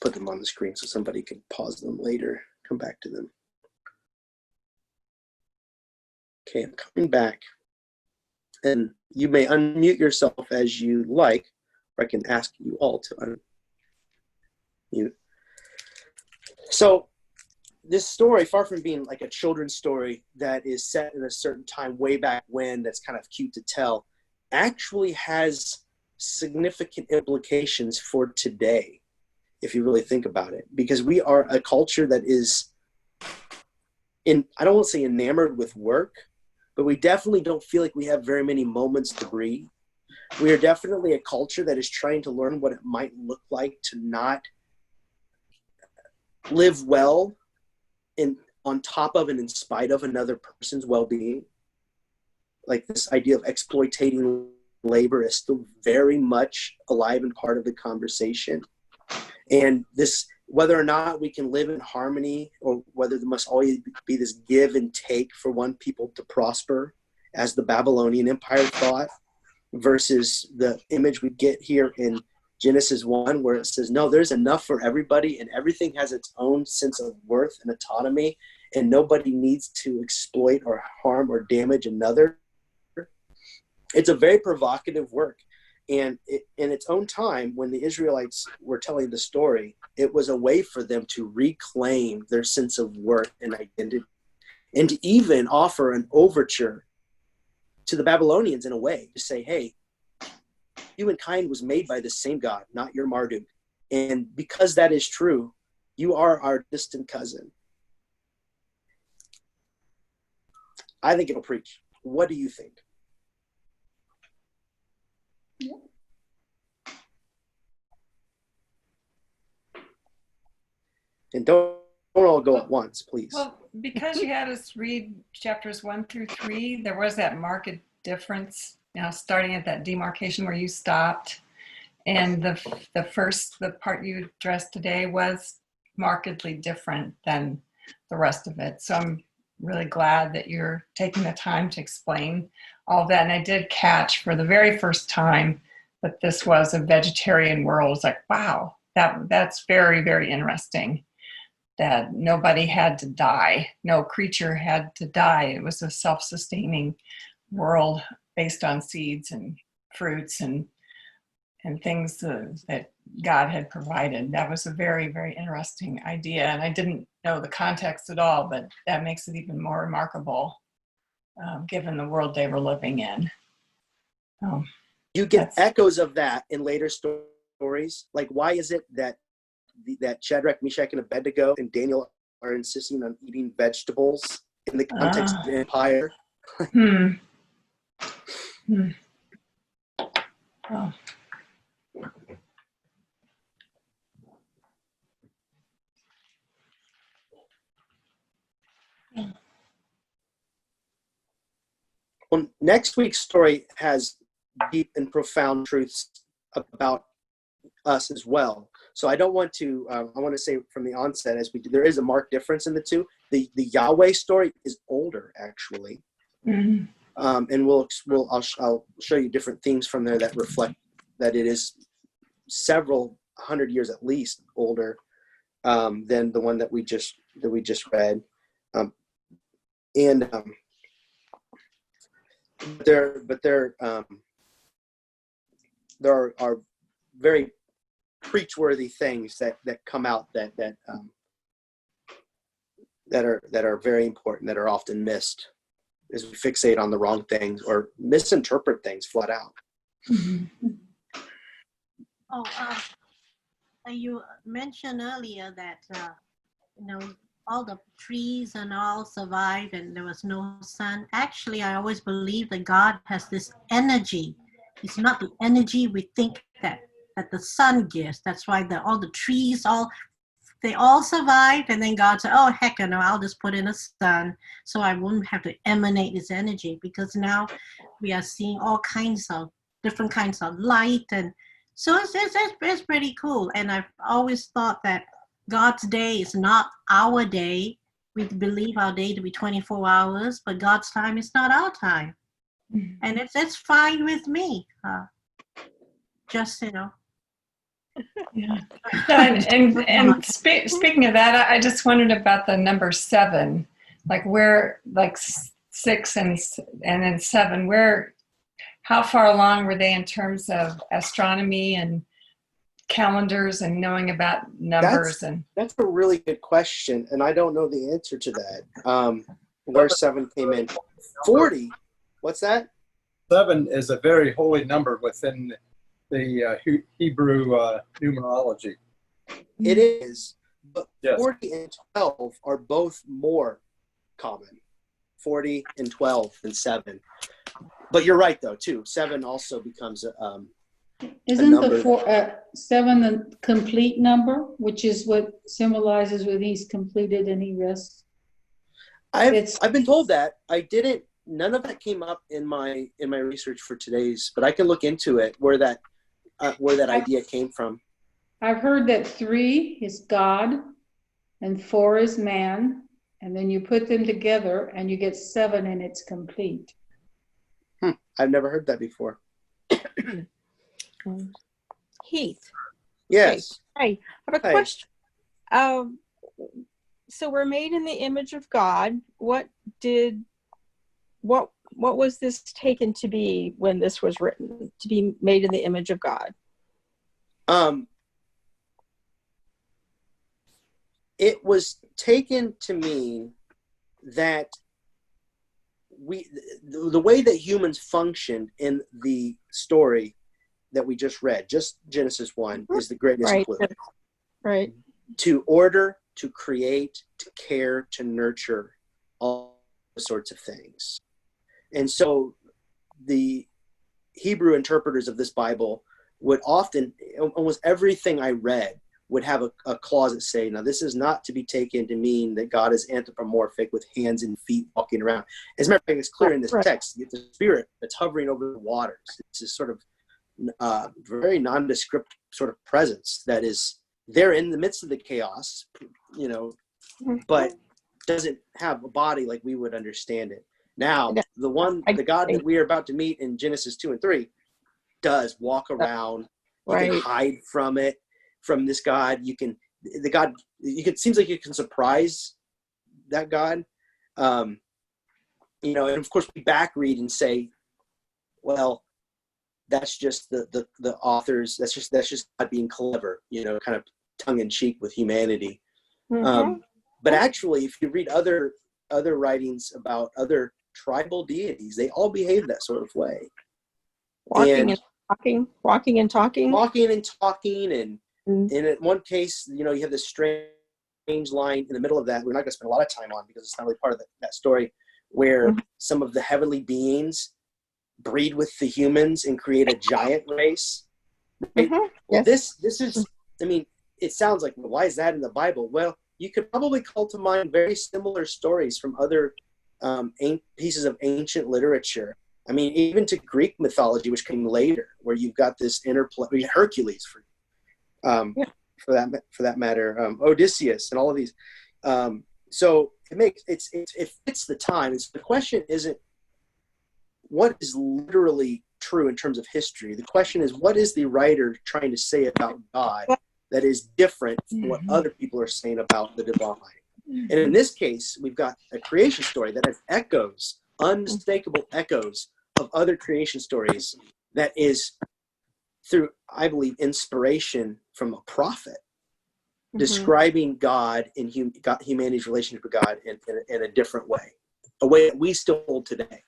Put them on the screen so somebody can pause them later, come back to them. Okay, I'm coming back. And you may unmute yourself as you like, or I can ask you all to unmute. So this story, far from being like a children's story that is set in a certain time way back when that's kind of cute to tell, actually has significant implications for today, if you really think about it. Because we are a culture that is, I don't want to say enamored with work, but we definitely don't feel like we have very many moments to breathe. We are definitely a culture that is trying to learn what it might look like to not live well on top of and in spite of another person's well-being. Like this idea of exploitating labor is still very much alive and part of the conversation. And this, whether or not we can live in harmony, or whether there must always be this give and take for one people to prosper, as the Babylonian Empire thought, versus the image we get here in Genesis 1, where it says, no, there's enough for everybody and everything has its own sense of worth and autonomy, and nobody needs to exploit or harm or damage another. It's a very provocative work. And in its own time, when the Israelites were telling the story, it was a way for them to reclaim their sense of worth and identity, and to even offer an overture to the Babylonians in a way to say, hey, humankind was made by the same God, not your Marduk. And because that is true, You are our distant cousin. I think it'll preach. What do you think?
Yeah.
And don't all go at once, please.
Well, because you had us read chapters 1 through 3, there was that marked difference, starting at that demarcation where you stopped. And the part you addressed today was markedly different than the rest of it. So I'm really glad that you're taking the time to explain all that. And I did catch for the very first time that this was a vegetarian world. It's like, wow, that's very, very interesting. That nobody had to die. No creature had to die. It was a self-sustaining world based on seeds and fruits and things that God had provided. That was a very, very interesting idea. And I didn't know the context at all, but that makes it even more remarkable given the world they were living in.
You get echoes of that in later stories. Like, why is it that Shadrach, Meshach, and Abednego and Daniel are insisting on eating vegetables in the context of the empire?
Oh.
Well, next week's story has deep and profound truths about us as well. So I don't want to. I want to say from the onset, there is a marked difference in the two. The Yahweh story is older, actually, and I'll show you different themes from there that reflect that it is several hundred years at least older than the one that we just read, there are very preach-worthy things that come out that are very important, that are often missed as we fixate on the wrong things or misinterpret things flat out.
Mm-hmm.
You mentioned earlier that all the trees and all survived and there was no sun. Actually, I always believe that God has this energy. It's not the energy we think that the sun gives. That's why all the trees they all survived, and then God said, oh heck no, I'll just put in a sun so I won't have to emanate this energy, because now we are seeing all kinds of different kinds of light, and so it's pretty cool. And I've always thought that God's day is not our day. We believe our day to be 24 hours, but God's time is not our time. Mm-hmm. And it's fine with me. Just,
Yeah. And speaking of that, I just wondered about the number 7, like where, like 6 and then 7, how far along were they in terms of astronomy and calendars and knowing about numbers?
That's a really good question, and I don't know the answer to that. Where 7 came in. 40. What's that?
7 is a very holy number within the Hebrew numerology.
It is, but
yes.
40 and 12 are both more common. 40 and 12 than 7. But you're right, though, too. 7 also becomes
Isn't the 7 a complete number, which is what symbolizes when he's completed and he rests?
I've been told that. None of that came up in my research for today's, but I can look into it where that idea came from.
I've heard that 3 is God and 4 is man, and then you put them together and you get 7 and it's complete.
I've never heard that before.
Heath.
Yes.
Hi. I have a question. So we're made in the image of God. What was this taken to be when this was written, to be made in the image of God?
It was taken to mean that the way that humans functioned in the story that we just read, just Genesis 1, is the greatness included.
Right.
to order, to create, to care, to nurture, all sorts of things. And so the Hebrew interpreters of this Bible would often, almost everything I read would have a clause that say, now this is not to be taken to mean that God is anthropomorphic with hands and feet walking around. As a matter of fact, it's clear in this text, the Spirit that's hovering over the waters. It's this sort of very nondescript sort of presence that is there in the midst of the chaos, you know, but doesn't have a body like we would understand it. Now, the God that we are about to meet in Genesis 2 and 3 does walk around. You can hide from this God. Seems like you can surprise that God. You know, and of course we back read and say, well, that's just the authors, that's just God being clever, you know, kind of tongue in cheek with humanity. But actually, if you read other writings about other tribal deities, they all behave that sort of way.
Walking and talking. And in one case, you know, you have this strange line in the middle of that we're not going to spend a lot of time on because it's not really part of that story, where some of the heavenly beings breed with the humans and create a giant race. Right? Yes.
This is, I mean, it sounds like, well, why is that in the Bible? Well, you could probably call to mind very similar stories from other pieces of ancient literature. I mean, even to Greek mythology, which came later, where you've got this interplay, Hercules, for that matter, Odysseus, and all of these. So it fits the time. The question isn't what is literally true in terms of history. The question is, what is the writer trying to say about God that is different from what other people are saying about the divine? And in this case, we've got a creation story that has echoes, unmistakable echoes of other creation stories that is through, I believe, inspiration from a prophet describing God and humanity's relationship with God in a different way, a way that we still hold today,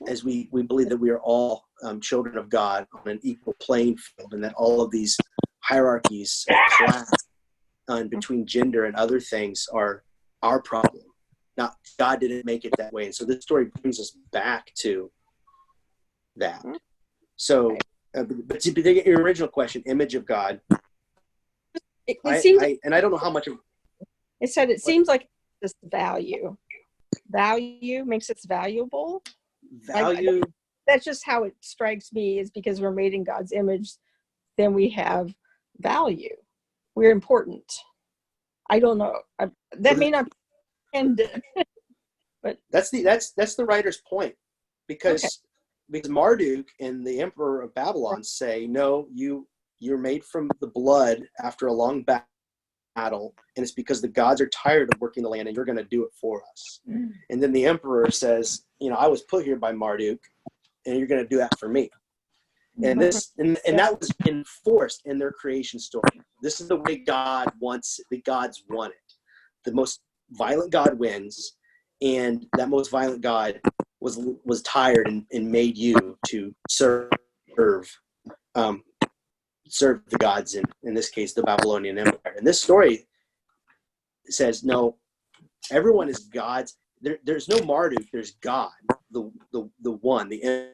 as we believe that we are all children of God on an equal playing field, and that all of these hierarchies of class and between gender and other things are our problem. Not God didn't make it that way. And so this story brings us back to that. So, but to get your original question, image of God, I don't know how much of
it said it seems like this value makes us valuable.
Value.
That's just how it strikes me, is because we're made in God's image, then we have value. We're important. I don't know. That may not end, but
that's the writer's point, because Marduk and the emperor of Babylon say, no, you're made from the blood after a long battle, and it's because the gods are tired of working the land and you're going to do it for us. And then the emperor says, you know, I was put here by Marduk and you're going to do that for me. And that was enforced in their creation story. This is the way God wants it. The gods want it. The most violent God wins, and that most violent God was tired and made you to serve the gods, in this case the Babylonian Empire. And this story says, no, everyone is God's. There's no Marduk, there's God, the one, the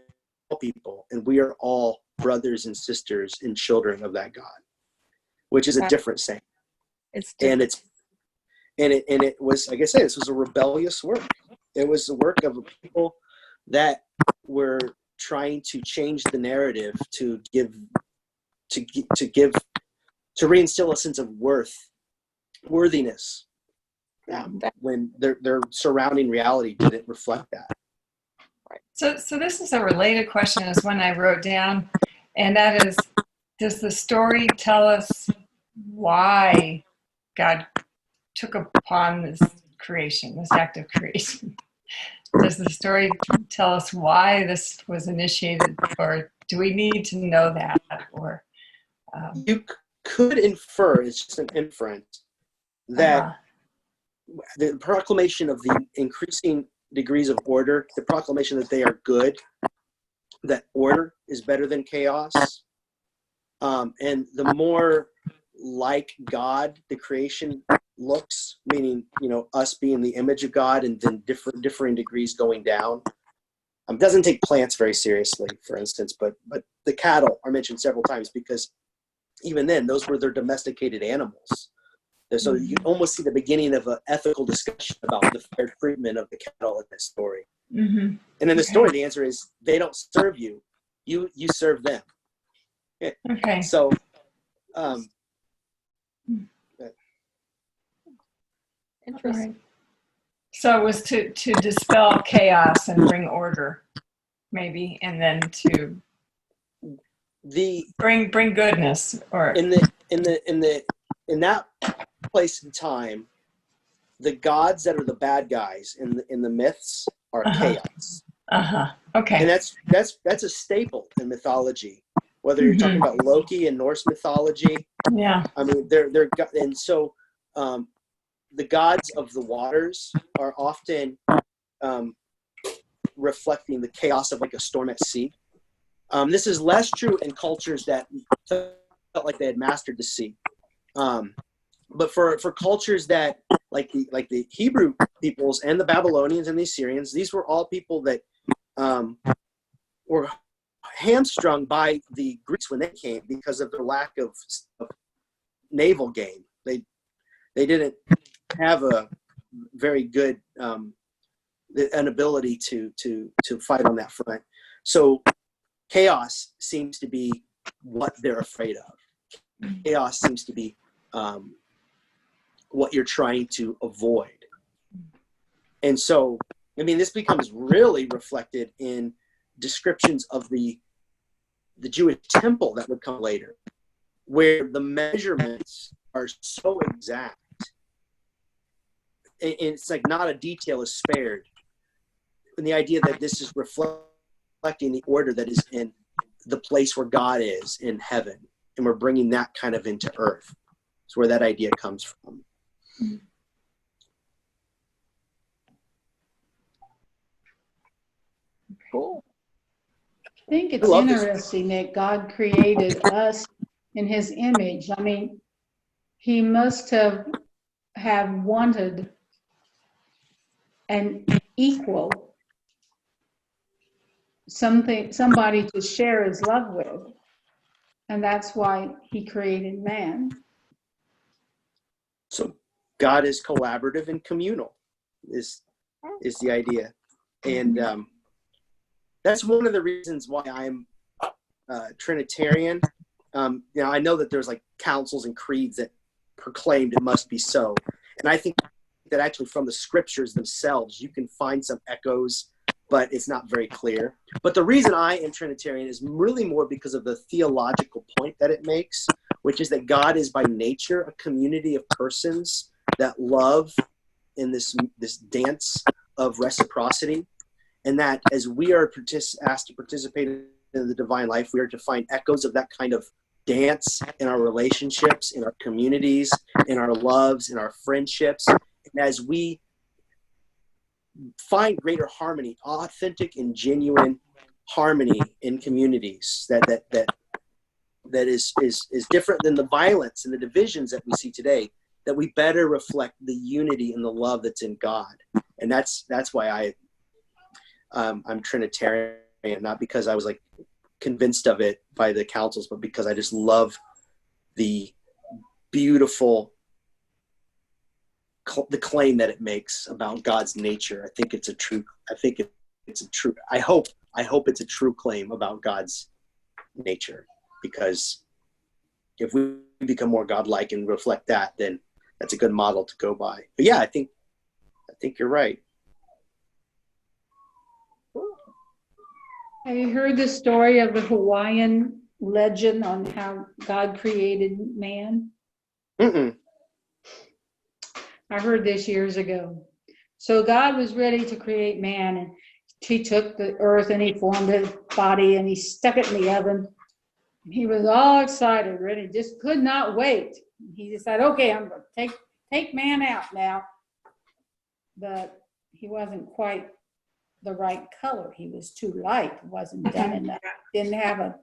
people, and we are all brothers and sisters and children of that God, which is a different saying.
It's different.
And it was, like I said, this was a rebellious work. It was the work of a people that were trying to change the narrative to reinstill a sense of worthiness, when their surrounding reality didn't reflect that.
So this is a related question as one I wrote down, and that is, does the story tell us why God took upon this creation, this act of creation? Does the story tell us why this was initiated, or do we need to know that? Or
you could infer, it's just an inference, that the proclamation of the increasing degrees of order, the proclamation that they are good, that order is better than chaos, and the more like God, the creation looks, meaning, us being the image of God, and then differing degrees going down. Doesn't take plants very seriously, for instance, but the cattle are mentioned several times because even then, those were their domesticated animals. So you almost see the beginning of an ethical discussion about the fair treatment of the cattle in this story.
Mm-hmm.
And in the story, the answer is they don't serve you; you serve them.
Okay.
So,
Interesting.
Right. So it was to dispel chaos and bring order, maybe, and then to bring goodness, or
in that place and time, the gods that are the bad guys in the myths are chaos.
Okay.
And that's a staple in mythology. Whether you're talking about Loki in Norse mythology,
yeah,
I mean they're and so the gods of the waters are often reflecting the chaos of like a storm at sea. This is less true in cultures that felt like they had mastered the sea. But for cultures that like the Hebrew peoples and the Babylonians and the Assyrians, these were all people that were hamstrung by the Greeks when they came because of their lack of naval game. They didn't have a very good an ability to fight on that front. So chaos seems to be what they're afraid of. Chaos seems to be what you're trying to avoid. And so, I mean, this becomes really reflected in descriptions of the Jewish temple that would come later, where the measurements are so exact. And it's like not a detail is spared. And the idea that this is reflecting the order that is in the place where God is in heaven, and we're bringing that kind of into earth. It's where that idea comes from.
Cool.
I think it's interesting that God created us in his image. I mean, he must have wanted an equal, somebody to share his love with. And that's why he created man.
So God is collaborative and communal is the idea. And that's one of the reasons why I'm Trinitarian. I know that there's like councils and creeds that proclaimed it must be so. And I think that actually from the scriptures themselves, you can find some echoes, but it's not very clear. But the reason I am Trinitarian is really more because of the theological point that it makes, which is that God is by nature a community of persons that love in this dance of reciprocity. And that as we are asked to participate in the divine life, we are to find echoes of that kind of dance in our relationships, in our communities, in our loves, in our friendships. And as we find greater harmony, authentic and genuine harmony in communities that is different than the violence and the divisions that we see today, that we better reflect the unity and the love that's in God. And that's why I'm Trinitarian, not because I was like convinced of it by the councils, but because I just love the beautiful the claim that it makes about God's nature. I think it's a true. I hope it's a true claim about God's nature, because if we become more godlike and reflect that, then that's a good model to go by. But yeah, I think you're right.
Have you heard the story of the Hawaiian legend on how God created man?
Mm-mm.
I heard this years ago. So God was ready to create man, and he took the earth and he formed his body and he stuck it in the oven. He was all excited, ready, just could not wait. He decided, okay, I'm going to take man out now. But he wasn't quite the right color. He was too light. Wasn't done enough. Didn't have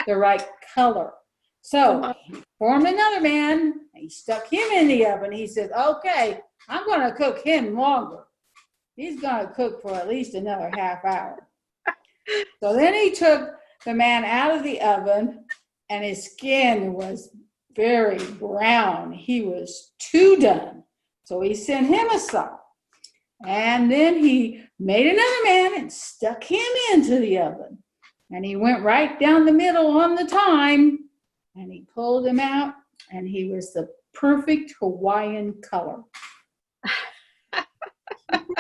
the right color. So he formed another man. He stuck him in the oven. He said, okay, I'm going to cook him longer. He's going to cook for at least another half hour. So then he took the man out of the oven, and his skin was very brown. He was too done. So he sent him aside. And then he made another man and stuck him into the oven. And he went right down the middle on the time, and he pulled him out, and he was the perfect Hawaiian color.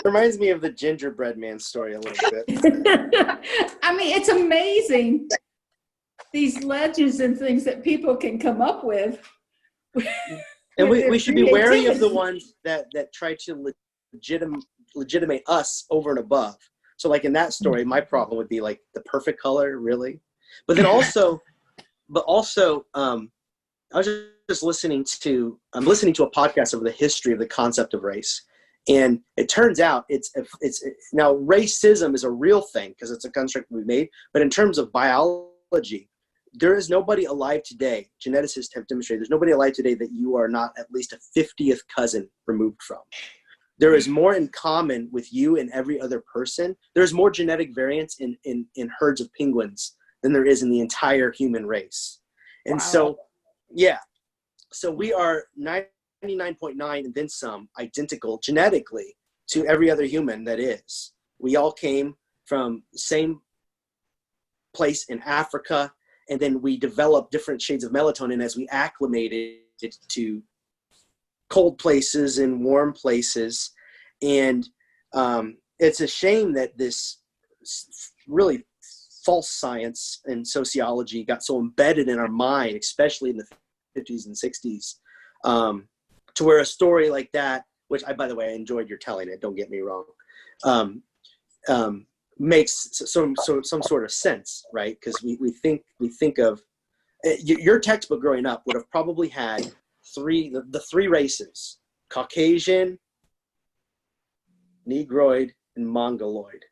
Reminds me of the gingerbread man story a little bit.
I mean, it's amazing, these legends and things that people can come up with.
And we should be wary of the ones that try to legitimate us over and above. So like in that story, my problem would be like the perfect color, really. But then also, I was just listening to a podcast over the history of the concept of race. And it turns out it's now racism is a real thing because it's a construct we made. But in terms of biology, there is nobody alive today. Geneticists have demonstrated there's nobody alive today that you are not at least a 50th cousin removed from. There is more in common with you and every other person. There's more genetic variance in herds of penguins than there is in the entire human race. And
Wow.
so, yeah. So we are 99.9 and then some identical genetically to every other human that is. We all came from the same place in Africa, and then we developed different shades of melatonin as we acclimated to cold places and warm places. And it's a shame that this really false science and sociology got so embedded in our mind, especially in the 50s and 60s, to where a story like that, which by the way, I enjoyed your telling it, don't get me wrong, makes some sort of sense, right? Because we think of your textbook growing up would have probably had the three races: Caucasian, Negroid, and Mongoloid.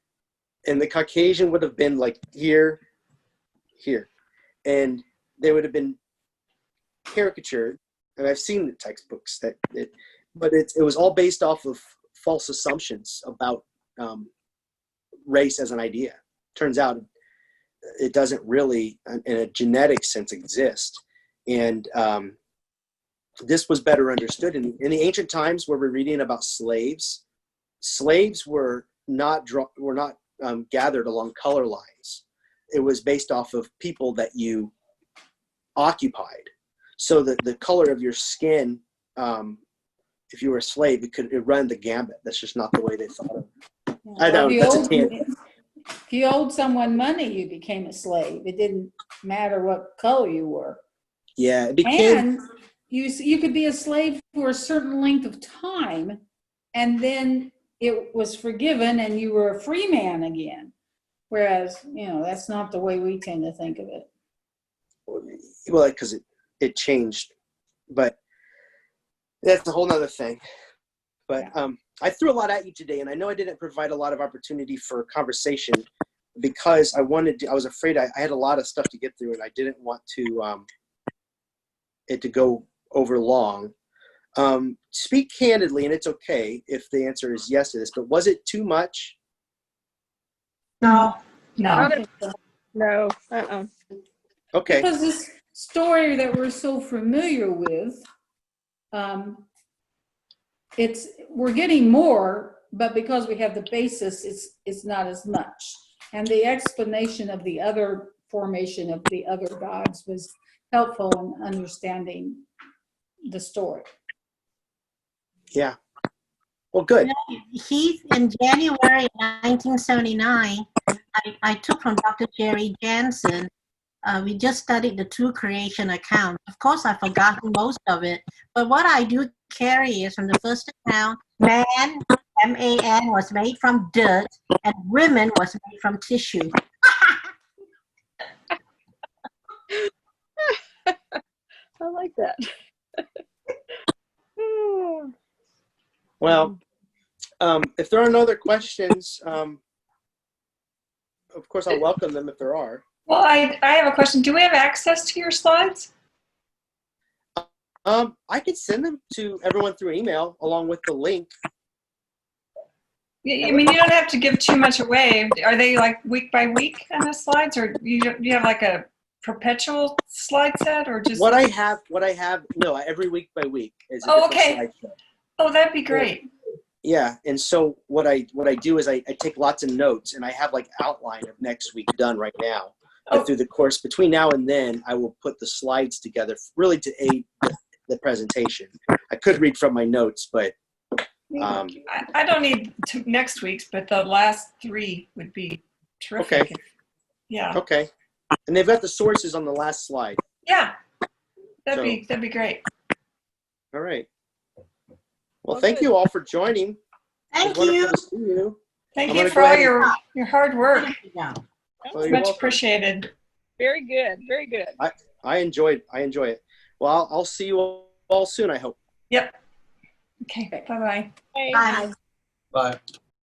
And the Caucasian would have been like here, and they would have been caricatured. And I've seen the textbooks but it was all based off of false assumptions about race as an idea. Turns out it doesn't really, in a genetic sense, exist. And this was better understood in the ancient times where we're reading about slaves. Slaves were not gathered along color lines. It was based off of people that you occupied. So the color of your skin, if you were a slave, it run the gambit. That's just not the way they thought of it. I know, that's a tangent.
If you owed someone money, you became a slave. It didn't matter what color you were.
Yeah, it became.
And you could be a slave for a certain length of time, and then it was forgiven, and you were a free man again. Whereas, that's not the way we tend to think of it.
Well, because it changed, but that's a whole nother thing. But
Yeah.
I threw a lot at you today, and I know I didn't provide a lot of opportunity for conversation because I was afraid I had a lot of stuff to get through, and I didn't want to it to go over long. Speak candidly, and it's okay if the answer is yes to this, but was it too much?
No.
No.
No.
Okay.
Because this story that we're so familiar with, we're getting more, but because we have the basis, it's not as much. And the explanation of the other formation of the other gods was helpful in understanding the story.
Yeah. Well, good.
Heath, in January 1979, I took from Dr. Jerry Jansen. We just studied the True Creation account. Of course, I've forgotten most of it, but what I do carry is from the first account, man, M-A-N, was made from dirt, and women was made from tissue.
I like that.
Well, if there are no other questions, of course, I'll welcome them if there are.
Well, I have a question. Do we have access to your slides?
I could send them to everyone through email along with the link.
I mean, you don't have to give too much away. Are they like week by week on the slides, or you have like a perpetual slide set, or just
What I have, no, every week by week is a
Oh,
different
okay.
slideshow.
Oh, that'd be great.
Yeah, and so what I do is I take lots of notes, and I have like outline of next week done right now. But
Oh.
through the course between now and then, I will put the slides together really to aid the presentation. I could read from my notes, but
I don't need next week's, but the last 3 would be terrific.
Okay.
Yeah.
okay. And they've got the sources on the last slide.
Yeah. That'd be great.
All right. Well,
Well,
thank
good.
you all for joining.
Thank
It was
you.
wonderful to see you.
Thank
I'm
you
gonna
for
go
all
ahead
your hard work.
Yeah.
Well, you're
Much
welcome.
appreciated.
Very good. Very good.
I enjoy it. Well, I'll see you all soon, I hope.
Yep. Okay. Bye-bye.
Hey.
Bye.
Bye.